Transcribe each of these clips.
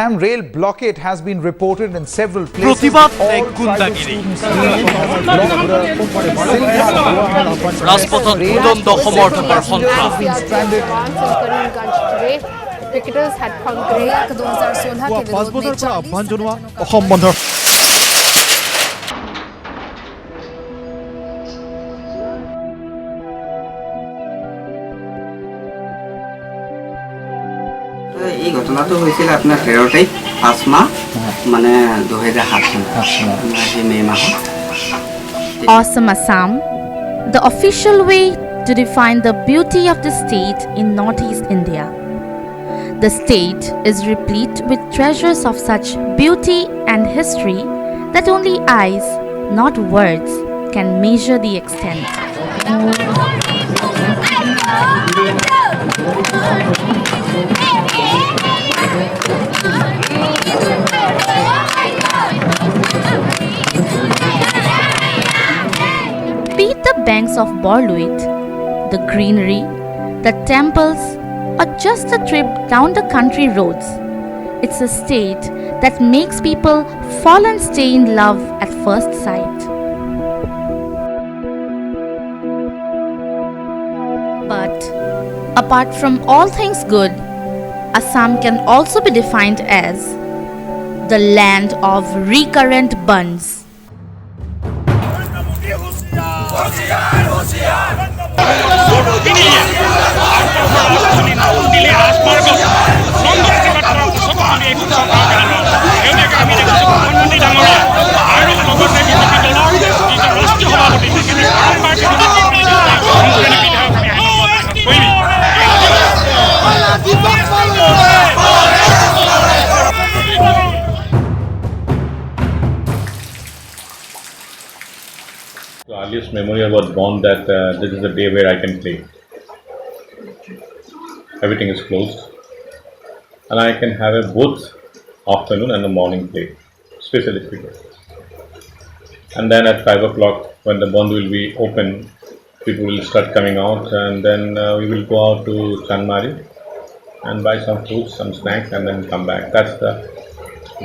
Assam rail blockade has been reported in several places. প্ৰতিবাদ All এক tribal গুন্ডাগিৰি students ৰাজপথত ভূদণ্ড সমৰ্থকৰ সন্ত্ৰাস Cricketers had conquered 2016 के विरोध में 5 আহ্বান জনোৱা অসম বন্ধৰ এই ঘটনাটো হৈছিল আপোনাৰ 13 তাৰিখ 5 মাহ মানে 2007 মে মাহত Awesome Assam, the official way to define the beauty of the state in northeast India. The state is replete with treasures of such beauty and history that only eyes, not words, can measure the extent. Be it the banks of Borluit, the greenery, the temples, or just a trip down the country roads, it's a state that makes people fall and stay in love at first sight. But apart from all things good, Assam can also be defined as the land of recurrent bunds. The earliest memory about Bandh-Death, this is a day where I can play. Everything is closed, and I can have a both afternoon and a morning play, especially cricket. And then at 5 o'clock, when the Bandh will be open, people will start coming out, and then we will go out to Chanmari and buy some fruits, some snacks, and then come back. That's the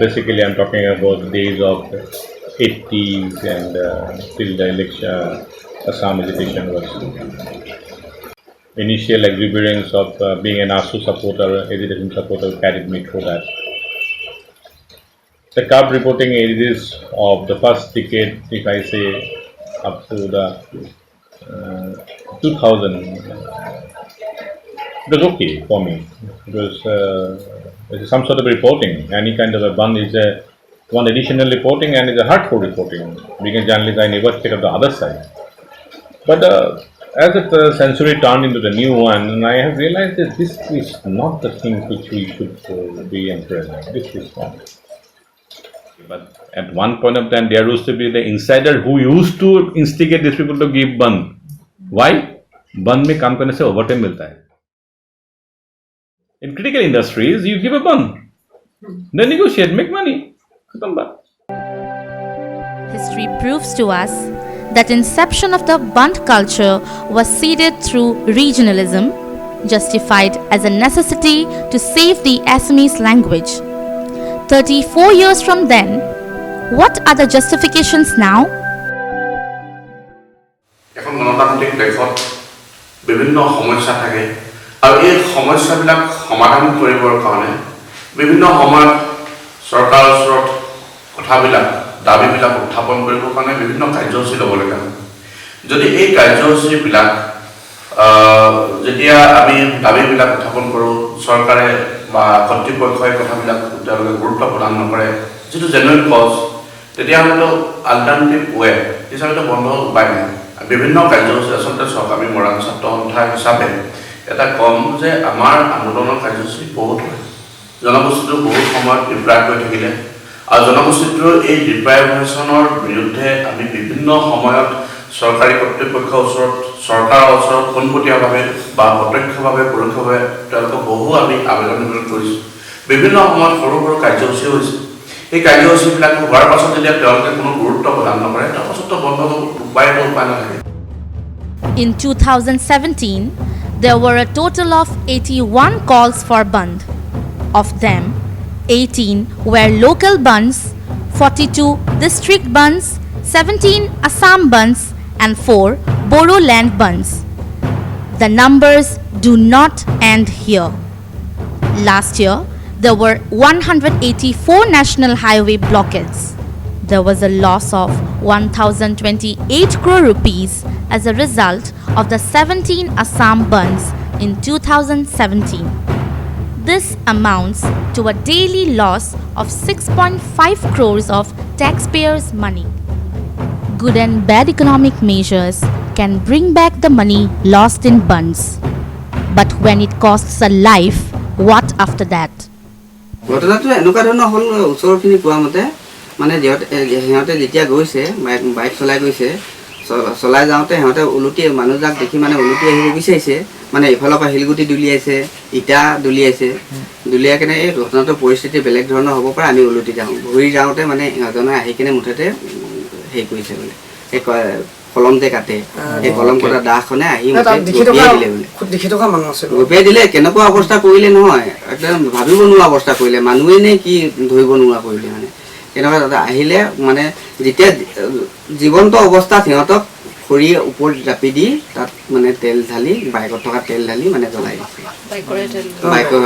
basically I'm talking about the days of 80s and till the election, Assam agitation was. Initial exuberance of being an ASU supporter, agitation supporter carried me through that. The card reporting ages of the first decade, if I say up to the 2000, it was okay for me. It was some sort of reporting. Any kind of a Bandh is one additional reporting and is a hurtful reporting. Being a journalist, I never think of the other side. But as the century turned into the new one, I have realized that this is not the thing which we should be embracing. This is not. But at one point of time, there used to be the insider who used to instigate these people to give Bandh. Why? Bandh में काम करने से overtime मिलता है. In critical industries, you give a Bandh, then negotiate, make money. Come back. History proves to us that inception of the Bandh culture was seeded through regionalism, justified as a necessity to save the Assamese language. 34 years from then, what are the justifications now? এখন গণতান্ত্রিক দেশত বিভিন্ন সমস্যা থাকে আৰু এই সমস্যাবিলাক সমাধান কৰিবৰ কাৰণে বিভিন্ন সময়ত চৰকাৰৰ ওচৰত কথাবিলাক দাবীবিলাক উত্থাপন কৰিবৰ কাৰণে বিভিন্ন কাৰ্যসূচী ল'ব লাগে যদি এই কাৰ্যসূচীবিলাক যেতিয়া আমি দাবীবিলাক উত্থাপন কৰোঁ চৰকাৰে বা কৰ্তৃপক্ষই কথাবিলাক তেওঁলোকে গুৰুত্ব প্ৰদান নকৰে যিটো জেনুইন কজ তেতিয়াহ'লে আল্টাৰনেটিভ ৱে হিচাপে বন্ধ উপায় নাই বিভিন্ন কাৰ্যসূচী আচলতে আমি মৰাণ ছাত্ৰ সন্থা হিচাপে এটা কম যে আমাৰ আন্দোলনৰ কাৰ্যসূচী বহুত হয় জনগোষ্ঠীটো বহুত সময়ত ডিপ্ৰাইভ হৈ থাকিলে আৰু জনগোষ্ঠীটোৰ এই ডিপ্ৰাইভেশ্যনৰ বিৰুদ্ধে আমি বিভিন্ন সময়ত চৰকাৰী কৰ্তৃপক্ষৰ ওচৰত চৰকাৰৰ ওচৰত পোনপটীয়াভাৱে বা প্ৰত্যক্ষভাৱে পৰোক্ষভাৱে তেওঁলোকক বহু আমি আবেদন কৰিছোঁ বিভিন্ন সময়ত সৰু সৰু কাৰ্যসূচী হৈছে এই কাৰ্যসূচীবিলাক হোৱাৰ পাছত যেতিয়া তেওঁলোকে কোনো গুৰুত্ব প্ৰদান নকৰে তাৰপাছতো বন্ধ উপায় নাথাকে। In 2017, there were a total of 81 calls for Bandh. Of them, 18 were local Bandhs, 42 district Bandhs, 17 Assam Bandhs, and 4 Bodoland Bandhs. The numbers do not end here. Last year, there were 184 national highway blockades. There was a loss of 1028 crore rupees as a result of the 17 Assam Bandhs in 2017. This amounts to a daily loss of 6.5 crores of taxpayers' money. Good and bad economic measures can bring back the money lost in Bandhs. But when it costs a life, what after that? ঘটনাটো এনেকুৱা ধৰণৰ হ'ল ওচৰখিনি কোৱা মতে মানে সিহঁতে যেতিয়া গৈছে বাইক চলাই গৈছে চলাই যাওঁতে সিহঁতে উলুটি মানুহজাক দেখি মানে উলুটি আহিব বিচাৰিছে মানে ইফালৰ পৰা শিলগুটি দুলিয়াইছে ইটা দুলিয়াই কেনে এই ঘটনাটোৰ পৰিস্থিতি বেলেগ ধৰণৰ হ'ব পাৰে আমি উলুটি যাওঁ ঘূৰি যাওঁতে মানে সিহঁতনে আহি কিনে মুঠতে হেৰি কৰিছে বোলে এই কলম যে কাটে এই কলম কটা দাখনে আহি গোপিয়াই দিলে কেনেকুৱা অৱস্থা কৰিলে নহয় একদম ভাবিব নোৱাৰা অৱস্থা কৰিলে মানুহে নে কি ধৰিব নোৱাৰা কৰিলে মানে কেনেকুৱা দাদা আহিলে মানে যেতিয়া জীৱন্ত অৱস্থাত সিহঁতক খৰিৰ ওপৰত জাপি দি তাত মানে তেল ঢালি বাইকত থকা তেল ঢালি মানে জ্বলাই দিছে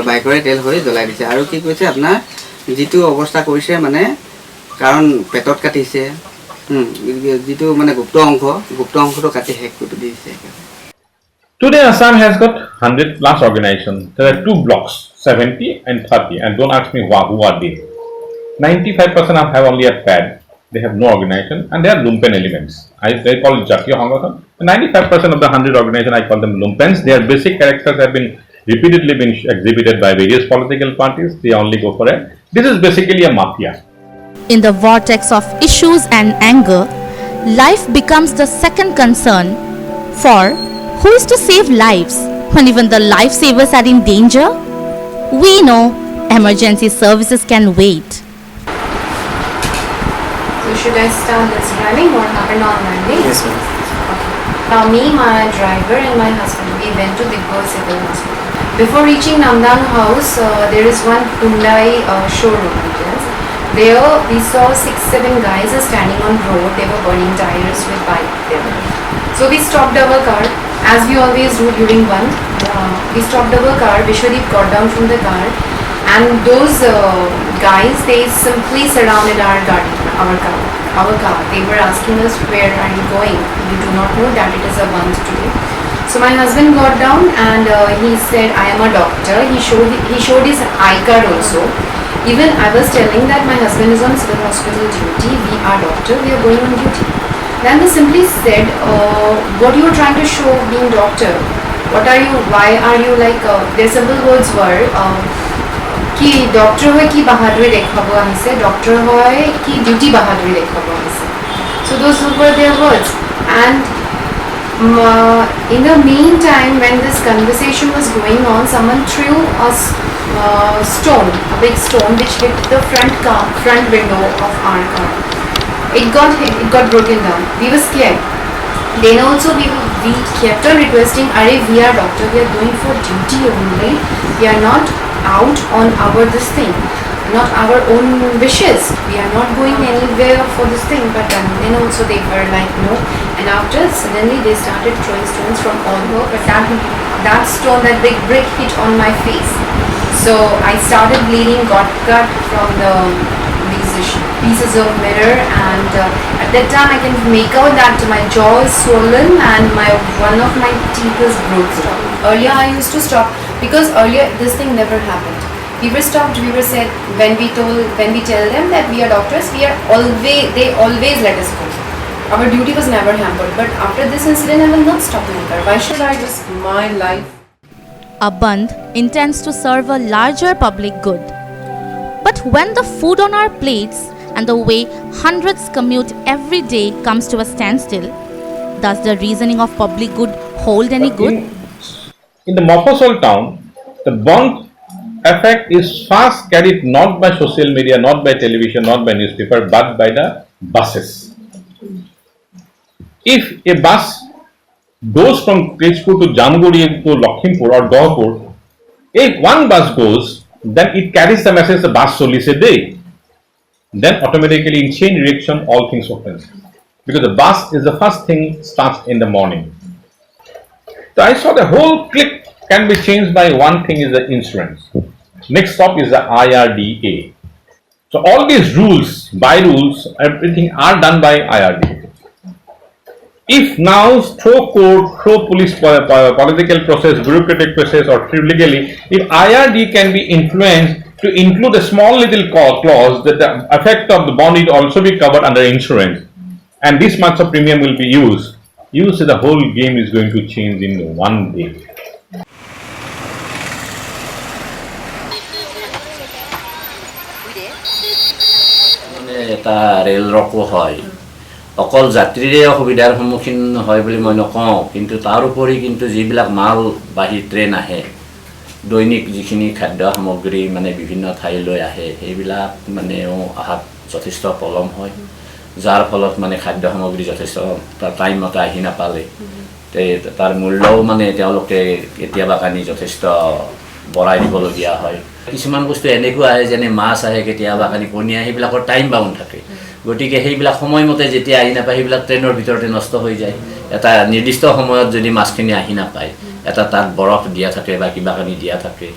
বাইকৰে তেল হৈ জ্বলাই দিছে আৰু কি কৈছে আপোনাৰ যিটো অৱস্থা কৰিছে মানে কাৰণ পেটত কাটিছে যিটো মানে গুপ্ত অংশটো কাটি শেষ কৰি দিছে Today, Assam has got 100 plus organizations. There are 2 blocks, 70 and 30. And don't ask me who are they. 95% of have only a pad. They have no organization and they are lumpen elements. They call it Jatiya Hongkong. 95% of the 100 organizations, I call them lumpens. Their basic characters have been repeatedly been exhibited by various political parties. They only go for it. This is basically a mafia. In the vortex of issues and anger, life becomes the second concern. For who is to save lives when even the lifesavers are in danger? We know emergency services can wait. So should I start this driving? What happened on Monday? Yes, ma'am. Okay. Now me, my driver and my husband, we went to Digbo Civil Hospital. Before reaching Namdang house, there is one Hyundai showroom. There we saw 6-7 guys standing on road. They were burning tires with bike there. So we stopped our car, as we always do during Bandh. We stopped our car. Vishwadeep got down from the car, and those guys, they simply surrounded our car. They were asking us, where are you going? You do not know that it is a Bandh today. So my husband got down and he said, I am a doctor. He showed his eye card also. Even I was telling that my husband is on civil hospital duty. We are doctor. We are going on duty. Then they simply said, what you are trying to show being doctor? What are you? Why are you like? Their simple words were, कि doctor होय कि बहादुरी देखाबो आहिसे doctor होय कि duty बहादुरी देखाबो आहिसे so those were their words and in the meantime when this conversation was going on someone threw a big stone which hit the front window of our car. It got broken down. We were scared. Then also we kept on requesting, we are doctor, we are going for duty only, we are not out on this thing, not our own wishes, we are not going anywhere for this thing. But then also they were like no, and after suddenly they started throwing stones from all over, but that stone, that big brick hit on my face, so I started bleeding, got cut from the pieces of mirror, and at that time I can make out that my jaw is swollen and one of my teeth is bruised. Earlier I used to stop because earlier this thing never happened. We were stopped. We were said when we tell them that we are doctors, they always let us go. Our duty was never hampered. But after this incident, I will not stop my car. Why should I risk my life? A Bandh intends to serve a larger public good. But when the food on our plates and the way hundreds commute every day comes to a standstill, does the reasoning of public good hold any good? In the Mofussil town, the Bandh effect is fast carried not by social media, not by television, not by newspaper, but by the buses. If a bus goes from Tezpur to Jamguri to Lakhimpur or Gawpur, if one bus goes, then it carries the message the bus police a day. Then automatically in chain reaction all things happen. Because the bus is the first thing starts in the morning. So I saw the whole clip can be changed by one thing is the insurance. Next stop is the IRDA. So all these rules, by rules, everything are done by IRDA. If now through court, through police, political process, bureaucratic process, or through legally, if IRD can be influenced to include a small little clause that the effect of the bond will also be covered under insurance, and this much of premium will be used, the whole game is going to change in one day. এটা rail ৰকো হয় অকল যাত্ৰীৰে অসুবিধাৰ সন্মুখীন হয় বুলি মই নকওঁ কিন্তু তাৰ উপৰি কিন্তু যিবিলাক মালবাহী ট্ৰেইন আহে দৈনিক যিখিনি খাদ্য সামগ্ৰী মানে বিভিন্ন ঠাইলৈ আহে সেইবিলাক মানেও আহাত যথেষ্ট পলম হয় যাৰ ফলত মানে খাদ্য সামগ্ৰী যথেষ্ট টাইমতে আহি নাপালে তাৰ মূল্যও মানে তেওঁলোকে কেতিয়াবা কানি যথেষ্ট বঢ়াই দিবলগীয়া হয় কিছুমান বস্তু এনেকুৱা আহে যেনে মাছ আহে কেতিয়াবা কানি কণী আহে সেইবিলাকৰ টাইম বাউণ্ড থাকে গতিকে সেইবিলাক সময়মতে যেতিয়া আহি নাপায় সেইবিলাক ট্ৰেইনৰ ভিতৰতে নষ্ট হৈ যায় এটা নিৰ্দিষ্ট সময়ত যদি মাছখিনি আহি নাপায় এটা তাত বৰফ দিয়া থাকে বা কিবা কানি দিয়া থাকে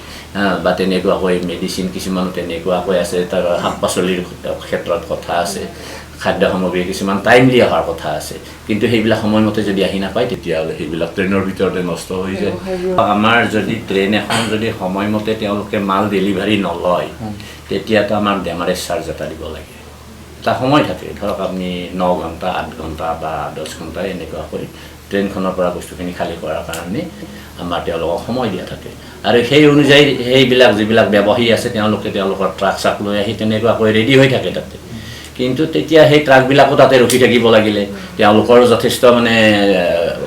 বা তেনেকুৱাকৈ মেডিচিন কিছুমান তেনেকুৱাকৈ আছে তাৰ শাক পাচলিৰ ক্ষেত্ৰত কথা আছে খাদ্য সামগ্ৰী কিছুমান টাইমলি অহাৰ কথা আছে কিন্তু সেইবিলাক সময়মতে যদি আহি নাপায় তেতিয়াহ'লে সেইবিলাক ট্ৰেইনৰ ভিতৰতে নষ্ট হৈ যায় আমাৰ যদি ট্ৰেইন এখন যদি সময়মতে তেওঁলোকে মাল ডেলিভাৰী নলয় তেতিয়াতো আমাৰ ডেমাৰেজ চাৰ্জ এটা দিব লাগে এটা সময় থাকে ধৰক আপুনি 9 ঘণ্টা 8 ঘণ্টা বা 10 ঘণ্টা এনেকুৱাকৈ ট্ৰেইনখনৰ পৰা বস্তুখিনি খালী কৰাৰ কাৰণে আমাৰ তেওঁলোকক সময় দিয়া থাকে আৰু সেই অনুযায়ী সেইবিলাক যিবিলাক ব্যৱসায়ী আছে তেওঁলোকে তেওঁলোকৰ ট্ৰাক চাক লৈ আহি তেনেকুৱাকৈ ৰেডি হৈ থাকে তাতে কিন্তু তেতিয়া সেই ট্ৰাকবিলাকো তাতে ৰখি থাকিব লাগিলে তেওঁলোকৰ যথেষ্ট মানে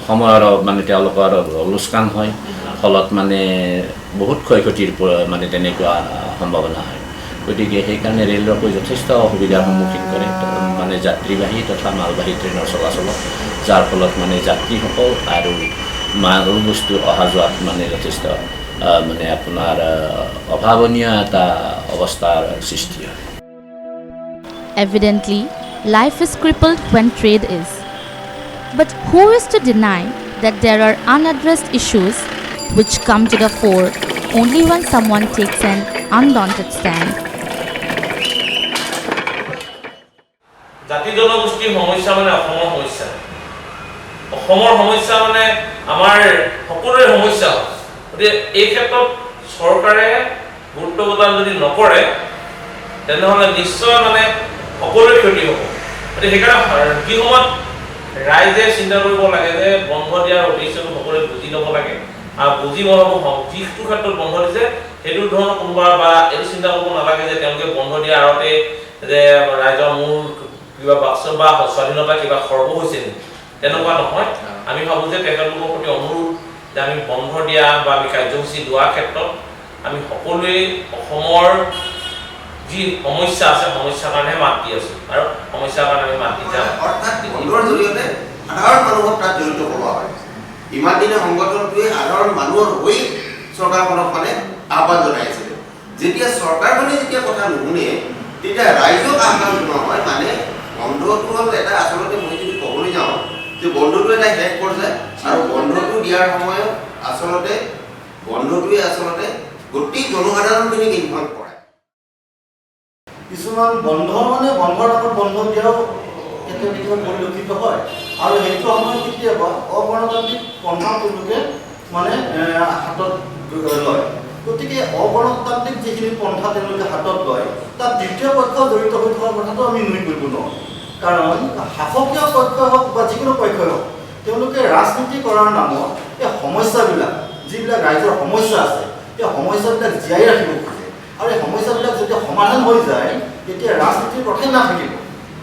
সময়ৰ মানে তেওঁলোকৰ লোকচান হয় ফলত মানে বহুত ক্ষয়ক্ষতিৰ মানে তেনেকুৱা সম্ভাৱনা হয় গতিকে সেইকাৰণে ৰেল ৰকো যথেষ্ট অসুবিধাৰ সন্মুখীন কৰে মানে যাত্ৰীবাহী তথা মালবাহী ট্ৰেইনৰ চলাচলত যাৰ ফলত মানে যাত্ৰীসকল আৰু মাল বস্তু অহা যোৱাত মানে যথেষ্ট মানে আপোনাৰ অভাৱনীয় এটা অৱস্থাৰ সৃষ্টি হয় Evidently, life is crippled when trade is. But who is to deny that there are unaddressed issues which come to the fore only when someone takes an undaunted stand? জাতি জনগোষ্ঠীৰ সমস্যা মানে অসমৰ সমস্যা অসমৰ সমস্যা মানে আমাৰ সকলোৰে সমস্যা গতিকে এই ক্ষেত্ৰত চৰকাৰে গুৰুত্ব প্ৰদান যদি নকৰে তেনেহ'লে নিশ্চয় মানে সকলোৰে ক্ষতি হ'ব গতিকে সেইকাৰণে কি সময়ত ৰাইজে চিন্তা কৰিব লাগে যে বন্ধ দিয়াৰ উদ্দেশ্যটো সকলোৱে বুজি ল'ব লাগে আৰু বুজি নহ'ব যিটো ক্ষেত্ৰত বন্ধ দিছে সেইটো ধৰণৰ কোনোবা বা এইটো চিন্তা কৰিব নালাগে যে তেওঁলোকে বন্ধ দিয়াৰ আগতে যে ৰাইজৰ মূল কিবা বাক্স বা স্বাধীনতা কিবা খৰ্ব হৈছে নেকি তেনেকুৱা নহয় আমি ভাবোঁ যে তেখেতলোকৰ প্ৰতি অনুৰোধ যে আমি বন্ধ দিয়া বা আমি কাৰ্যসূচী লোৱাৰ ক্ষেত্ৰত আমি সকলোৱে অসমৰ যি সমস্যা আছে সমস্যাৰ কাৰণে মাত দি আছোঁ আৰু সমস্যাৰ কাৰণে আমি মাত দি যাম অৰ্থাৎ বন্ধৰ জৰিয়তে সাধাৰণ মানুহক তাত জড়িত কৰোৱা হয় ইমান দিনে সংগঠনটোৱে সাধাৰণ মানুহৰ হৈ চৰকাৰখনক মানে আহ্বান জনাইছিলে যেতিয়া চৰকাৰখনে যেতিয়া কথা নুশুনে তেতিয়া ৰাইজক আহ্বান জনোৱা হয় মানে বন্ধটো হ'ল এটা আচলতে মই যদি ক'বলৈ যাওঁ যে বন্ধটো এটা শেষ পৰ্যায় আৰু বন্ধটো দিয়াৰ সময়ত আচলতে বন্ধটোৱে আচলতে গোটেই জনসাধাৰণখিনিক ইনভলভ কৰে কিছুমান বন্ধ মানে বন্ধৰ আগত বন্ধ দিয়াও কেতিয়াবা পৰিলক্ষিত হয় আৰু সেইটো সময়ত কেতিয়াবা অগণতান্ত্ৰিক পন্থা তেওঁলোকে মানে হাতত লয় গতিকে অগণতান্ত্ৰিক যিখিনি পন্থা তেওঁলোকে হাতত লয় তাত দ্বিতীয় পক্ষ জড়িত হৈ থকাৰ কথাটো আমি নুই কৰিব নোৱাৰোঁ কাৰণ শাসকীয় পক্ষই হওক বা যিকোনো পক্ষই হওক তেওঁলোকে ৰাজনীতি কৰাৰ নামত এই সমস্যাবিলাক যিবিলাক ৰাইজৰ সমস্যা আছে এই সমস্যাবিলাক জীয়াই ৰাখিব খোজে আৰু এই সমস্যাবিলাক যেতিয়া সমাধান হৈ যায় তেতিয়া ৰাজনীতিৰ কথাই নাথাকিব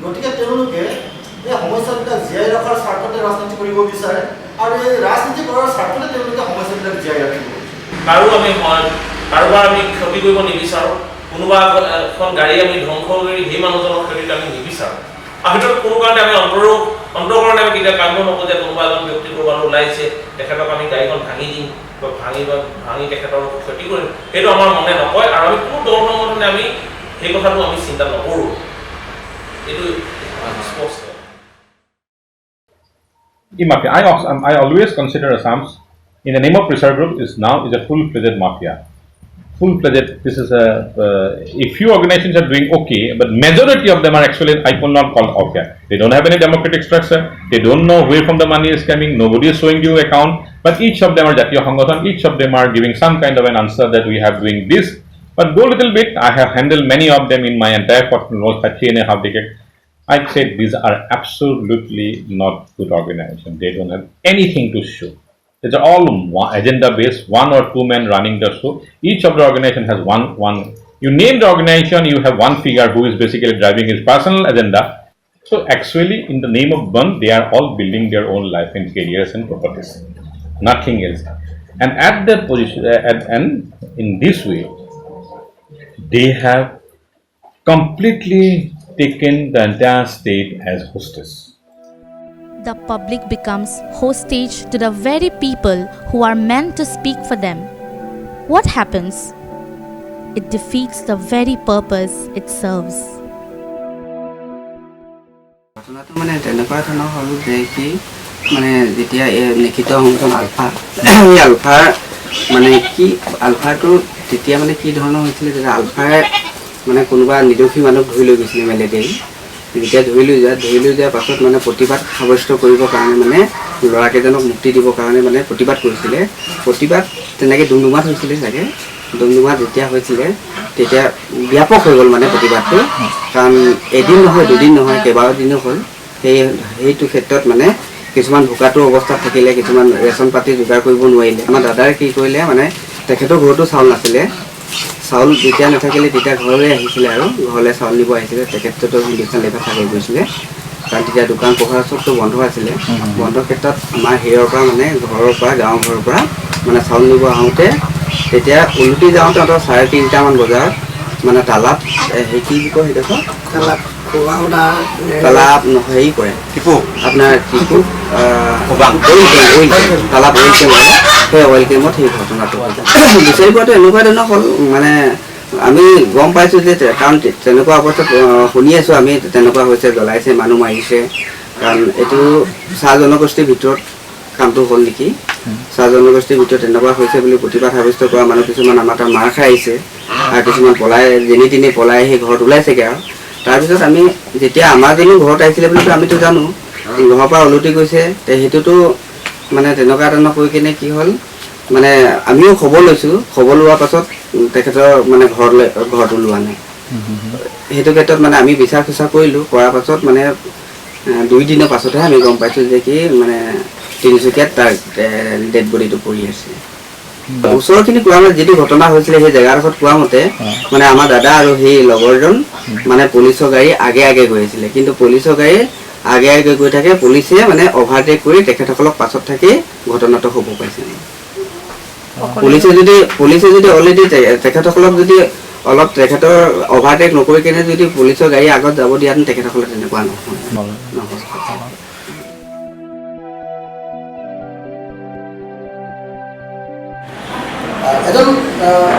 গতিকে তেওঁলোকে এই সমস্যাবিলাক জীয়াই ৰখাৰ স্বাৰ্থতে ৰাজনীতি কৰিব বিচাৰে আৰু এই ৰাজনীতি কৰাৰ স্বাৰ্থতে তেওঁলোকে সমস্যাবিলাক জীয়াই ৰাখিব কাৰোবাৰ আমি ক্ষতি কৰিব নিবিচাৰোঁ কোনোবা এখন গাড়ী আমি ধ্বংস কৰি সেই মানুহজনৰ ক্ষতিটো আমি নিবিচাৰোঁ আৰু সেইটো কোনো কাৰণে আমি অন্তৰো অন্তঃকৰণে আমি কেতিয়া কাম নকৰোঁ যে কোনোবা এজন ব্যক্তি ক'ৰবালৈ ওলাইছে তেখেতক আমি গাড়ীখন ভাঙি দিম বা ভাঙি তেখেতৰ ক্ষতি কৰিম সেইটো আমাৰ মনে নকয় আৰু আমি কোনো দল সংগঠনে আমি সেই কথাটো আমি চিন্তা নকৰোঁ এইটো স্পষ্ট I always consider Assam's in the name of pressure group is a full-fledged mafia. Full-fledged. This is a few organizations are doing okay, but majority of them are actually I will not call mafia. They don't have any democratic structure. They don't know where from the money is coming. Nobody is showing you account. But each of them are Jatiya Sangathan. Each of them are giving some kind of an answer that we have doing this. But go a little bit. I have handled many of them in my entire 30.5 decade. I said these are absolutely not good organizations. They don't have anything to show. It's all agenda based, one or two men running the show. Each of the organization has one. You name the organization, you have one figure who is basically driving his personal agenda. So actually, in the name of Bandh, they are all building their own life and careers and properties. Nothing else. And at that position, and in this way, they have completely taken the entire state as hostess. The public becomes hostage to the very people who are meant to speak for them. What happens? It defeats the very purpose it serves. ঘটনাটো মানে তেনেকুৱা ধৰণৰ হ'ল যে কি মানে যেতিয়া লিখিত সংগঠন আলফা এই আলফাৰ মানে কি আলফাটো তেতিয়া মানে কি ধৰণৰ হৈছিলে যে আলফাই মানে কোনোবা নিদোষী মানুহ ধৰি লৈ গৈছিলে মেলেৰিয়া যেতিয়া ধৰি লৈ যোৱাৰ পাছত মানে প্ৰতিবাদ সাব্যস্ত কৰিবৰ কাৰণে মানে ল'ৰাকেইজনক মুক্তি দিবৰ কাৰণে মানে প্ৰতিবাদ কৰিছিলে প্ৰতিবাদ তেনেকৈ ডুমডুমাত হৈছিলে চাগে ডুমডুমাত যেতিয়া হৈছিলে তেতিয়া ব্যাপক হৈ গ'ল মানে প্ৰতিবাদটো কাৰণ এদিন নহয় দুদিন নহয় কেইবাদিনো হ'ল সেইটো ক্ষেত্ৰত মানে কিছুমান ভোকাটোৰ অৱস্থাত থাকিলে কিছুমান ৰেচন পাতি যোগাৰ কৰিব নোৱাৰিলে আমাৰ দাদাই কি কৰিলে মানে তেখেতৰ ঘৰতো চাউল নাছিলে চাউল যেতিয়া নাথাকিলে তেতিয়া ঘৰলৈ আহিছিলে আৰু ঘৰলৈ চাউল নিব আহিছিলে তেখেততো হিন্দুস্তান লেবাৰ চাকৰি কৰিছিলে কাৰণ তেতিয়া দোকান পোহাৰ চবটো বন্ধ আছিলে বন্ধ ক্ষেত্ৰত আমাৰ হেৰিয়ৰ পৰা মানে ঘৰৰ পৰা গাঁৱৰ ঘৰৰ পৰা মানে চাউল নিব আহোঁতে তেতিয়া উলটি যাওঁতে 3:30মান বজাত মানে তালাপ হেৰি কি কয় সেইটো তালাপ হেৰি কৰে আপোনাৰ টিপু তালাপ সেই অইল কেমত সেই ঘটনাটো বিচাৰি পোৱাটো এনেকুৱা ধৰণৰ হ'ল মানে আমি গম পাইছোঁ যে কাৰণ তেনেকুৱা অৱস্থাত শুনি আছোঁ আমি তেনেকুৱা হৈছে জ্বলাইছে মানুহ মাৰিছে কাৰণ এইটো চাহ জনগোষ্ঠীৰ ভিতৰত কামটো হ'ল নেকি চাহ জনগোষ্ঠীৰ ভিতৰত তেনেকুৱা হৈছে বুলি প্ৰতিবাদ সাব্যস্ত কৰা মানুহ কিছুমান আমাৰ তাত মাৰ খাই আহিছে আৰু কিছুমান পলাই যেনি তেনি পলাই সেই ঘৰত ওলাইছেগৈ আৰু তাৰপিছত আমি যেতিয়া আমাৰ যেনো ঘৰত আহিছিলে বুলিতো আমিতো জানো ঘৰৰ পৰা ওলটি গৈছে সেইটোতো মানে তেনেকুৱা ধৰণৰ কৈ কিনে কি হ'ল মানে আমিও খবৰ লৈছোঁ খবৰ লোৱাৰ পাছত তেখেতৰ মানে ঘৰত ওলোৱা নাই সেইটো ক্ষেত্ৰত মানে আমি বিচাৰ খোচাৰ কৰিলোঁ কৰাৰ পাছত মানে 2 দিনৰ পাছতহে আমি গম পাইছোঁ যে কি মানে তিনিচুকীয়াত তাৰ ডেড বডিটো পৰি আছে ওচৰখিনি কোৱা মতে যিটো ঘটনা হৈছিলে সেই জেগাডোখৰত কোৱা মতে মানে আমাৰ দাদা আৰু সেই লগৰজন মানে পুলিচৰ গাড়ী আগে গৈ আছিলে কিন্তু পুলিচৰ গাড়ী আগে গৈ থাকে পুলিচে মানে অভাৰটেক কৰি তেখেতসকলক পাছত থাকি ঘটনাটো হ'ব পাইছে পুলিচে যদি অলৰেডি তেখেতসকলক যদি অলপ তেখেতৰ অভাৰটেক নকৰি কিনে যদি পুলিচৰ গাড়ী আগত যাব দিয়াহেঁতেন তেখেতসকলে তেনেকুৱা নহয় এজন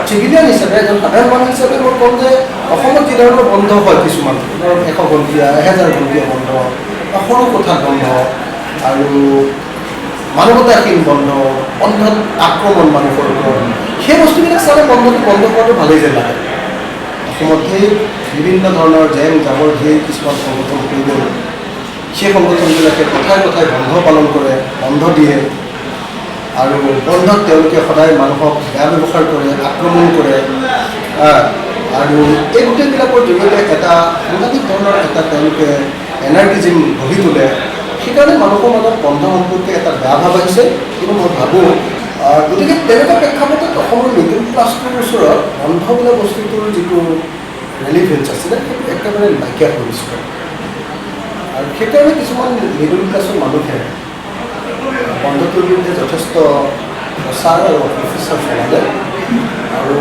চিভিলিয়ান হিচাপে এজন সাধাৰণ মানুহ হিচাপে মই ক'ম যে অসমত যি ধৰণৰ বন্ধ হয় কিছুমান 100 ঘণ্টীয়া 1000 ঘণ্টীয়া বন্ধ বা সৰু কোঠাত বন্ধ আৰু মানৱতাহীন বন্ধ বন্ধত আক্ৰমণ মানুহৰ ওপৰত সেই বস্তুবিলাক চালে বন্ধ কৰাটো ভালেই যেন লাগে অসমত সেই বিভিন্ন ধৰণৰ জেং জাবৰ ধেৰ কিছুমান সংগঠন হৈ গ'ল সেই সংগঠনবিলাকে কথাই বন্ধ পালন কৰে বন্ধ দিয়ে আৰু বন্ধত তেওঁলোকে সদায় মানুহক বেয়া ব্যৱহাৰ কৰে আক্ৰমণ কৰে আৰু এই গোটেইবিলাকৰ জৰিয়তে এটা সাংঘাতিক ধৰণৰ এটা তেওঁলোকে এনাৰ্জিজিম গঢ়ি তোলে সেইকাৰণে মানুহৰ মাজত বন্ধ সম্পৰ্কে এটা বেয়া ভাৱ আহিছে কিন্তু মই ভাবোঁ গতিকে তেনেকুৱা প্ৰেক্ষাপটত অসমৰ মিডল ক্লাছটোৰ ওচৰত বন্ধ বোলা বস্তুটোৰ যিটো ৰেলিভেঞ্চ আছিলে সেইটো একেবাৰে নাইকিয়া হৈ গৈছিলে আৰু সেইকাৰণে কিছুমান মিডল ক্লাছৰ মানুহে বন্ধটোৰ বিৰুদ্ধে যথেষ্ট প্ৰচাৰ আৰু অপপ্ৰচাৰ চলালে আৰু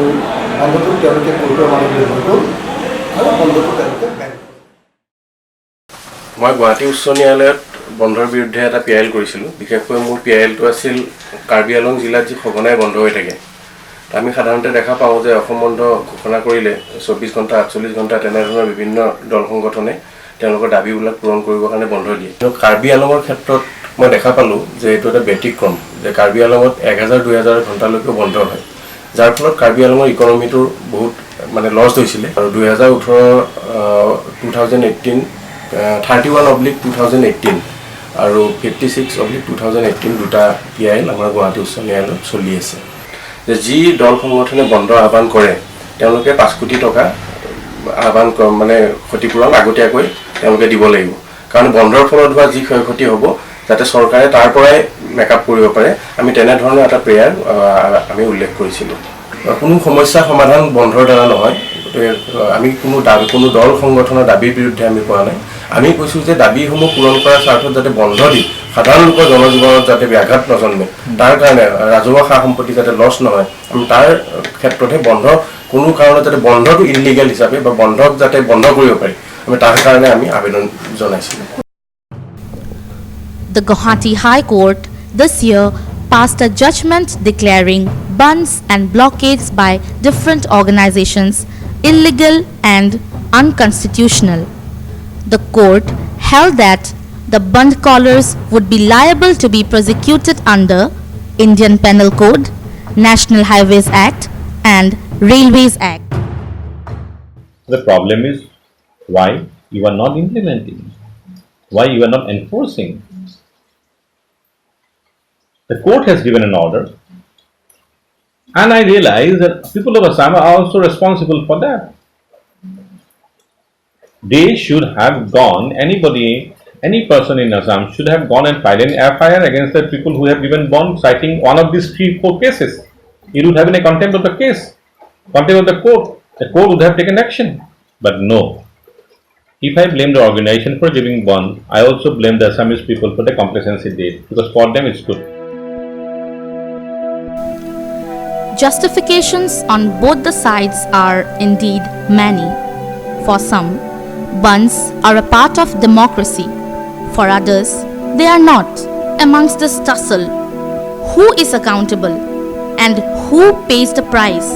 বন্ধটোক তেওঁলোকে কঠোৰ মানলৈ লৈ গ'ল আৰু বন্ধটো তেওঁলোকে বেন মই গুৱাহাটী উচ্চ ন্যায়ালয়ত বন্ধৰ বিৰুদ্ধে এটা PIL কৰিছিলোঁ বিশেষকৈ মোৰ PILটো আছিল কাৰ্বি আংলং জিলাত যি সঘনাই বন্ধ হৈ থাকে আমি সাধাৰণতে দেখা পাওঁ যে অসম বন্ধ ঘোষণা কৰিলে 24 ঘণ্টা 48 ঘণ্টা তেনেধৰণৰ বিভিন্ন দল সংগঠনে তেওঁলোকৰ দাবীবিলাক পূৰণ কৰিবৰ কাৰণে বন্ধ দিয়ে কিন্তু কাৰ্বি আংলঙৰ ক্ষেত্ৰত মই দেখা পালোঁ যে এইটো এটা ব্যতিক্ৰম যে কাৰ্বি আংলঙত 1000-2000 ঘণ্টালৈকে বন্ধ হয় যাৰ ফলত কাৰ্বি আংলঙৰ ইকনমিটোৰ বহুত মানে লছ হৈছিলে আৰু 2018 31/2018 আৰু 56/2018 দুটা PIL আমাৰ গুৱাহাটী উচ্চ ন্যায়ালয়ত চলি আছে যে যি দল সংগঠনে বন্ধ আহ্বান কৰে তেওঁলোকে 5 কোটি টকা আহ্বান মানে ক্ষতিপূৰণ আগতীয়াকৈ তেওঁলোকে দিব লাগিব কাৰণ বন্ধৰ ফলত হোৱা যি ক্ষয়ক্ষতি হ'ব যাতে চৰকাৰে তাৰ পৰাই মেকআপ কৰিব পাৰে আমি তেনে ধৰণৰ এটা প্ৰেয়াৰ আমি উল্লেখ কৰিছিলোঁ কোনো সমস্যা সমাধান বন্ধৰ দ্বাৰা নহয় আমি কোনো দল সংগঠনৰ দাবীৰ বিৰুদ্ধে আমি কোৱা নাই আমি কৈছোঁ যে দাবীসমূহ পূৰণ কৰাৰ স্বাৰ্থত যাতে বন্ধ দি সাধাৰণ লোকৰ জনজীৱনত যাতে ব্যাঘাত নজন্মে তাৰ কাৰণে ৰাজহুৱা সা সম্পত্তি যাতে লছ নহয় আমি তাৰ ক্ষেত্ৰতে বন্ধ কোনো কাৰণত যাতে বন্ধটো ইলিগেল হিচাপে বা বন্ধক যাতে বন্ধ কৰিব পাৰি আমি তাৰ কাৰণে আমি আবেদন জনাইছিলোঁ The Guwahati High Court this year passed a judgment declaring bandhs and blockades by different organizations illegal and unconstitutional. The court held that the bandh callers would be liable to be prosecuted under Indian Penal Code, National Highways Act and Railways Act. The problem is why you are not implementing, why you are not enforcing. The court has given an order and I realize that people of Assam are also responsible for that. They should have gone, any person in Assam should have gone and filed an FIR against the people who have given bond citing one of these 3-4 cases. It would have been a contempt of the case, contempt of the court. The court would have taken action, but no. If I blame the organization for giving bond, I also blame the Assamese people for the complacency they did, because for them it's good. Justifications on both the sides are indeed many. For some, bandhs are a part of democracy. For others, they are not. Amongst this tussle, who is accountable and who pays the price?